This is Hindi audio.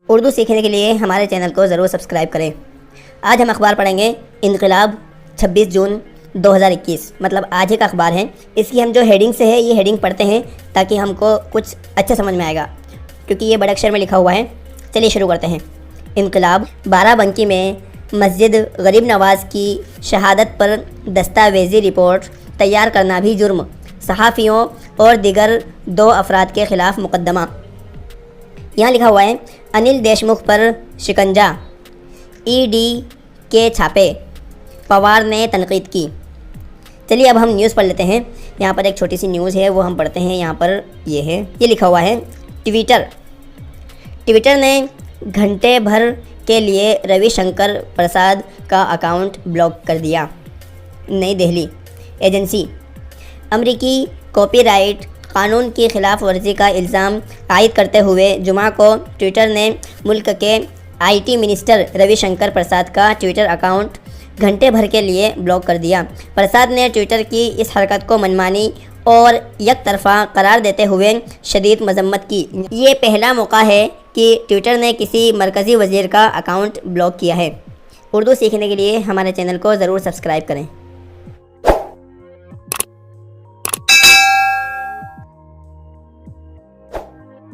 उर्दू सीखने के लिए हमारे चैनल को ज़रूर सब्सक्राइब करें। आज हम अखबार पढ़ेंगे इनकलाब 26 जून 2021, मतलब आज ही का अखबार है। इसकी हम जो हेडिंग से है ये हेडिंग पढ़ते हैं ताकि हमको कुछ अच्छा समझ में आएगा, क्योंकि ये बड़े अक्षर में लिखा हुआ है। चलिए शुरू करते हैं। इनकलाब, बाराबंकी में मस्जिद गरीब नवाज़ की शहादत पर दस्तावेज़ी रिपोर्ट तैयार करना भी जुर्म, सहाफ़ियों और दिगर 2 अफराद के ख़िलाफ़ मुकदमा। यहाँ लिखा हुआ है अनिल देशमुख पर शिकंजा, ईडी के छापे, पवार ने तनकीद की। चलिए अब हम न्यूज़ पढ़ लेते हैं। यहाँ पर एक छोटी सी न्यूज़ है वो हम पढ़ते हैं। यहाँ पर ये लिखा हुआ है ट्विटर ने घंटे भर के लिए रविशंकर प्रसाद का अकाउंट ब्लॉक कर दिया। नई दिल्ली एजेंसी, अमरीकी कॉपीराइट कानून की खिलाफ वर्जी का इल्ज़ाम आयद करते हुए जुमा को ट्विटर ने मुल्क के आईटी मिनिस्टर रविशंकर प्रसाद का ट्विटर अकाउंट घंटे भर के लिए ब्लॉक कर दिया। प्रसाद ने ट्विटर की इस हरकत को मनमानी और यकतरफ़ा करार देते हुए शदीद मजम्मत की। ये पहला मौका है कि ट्विटर ने किसी मरकज़ी वज़ीर का अकाउंट ब्लॉक किया है। उर्दू सीखने के लिए हमारे चैनल को ज़रूर सब्सक्राइब करें।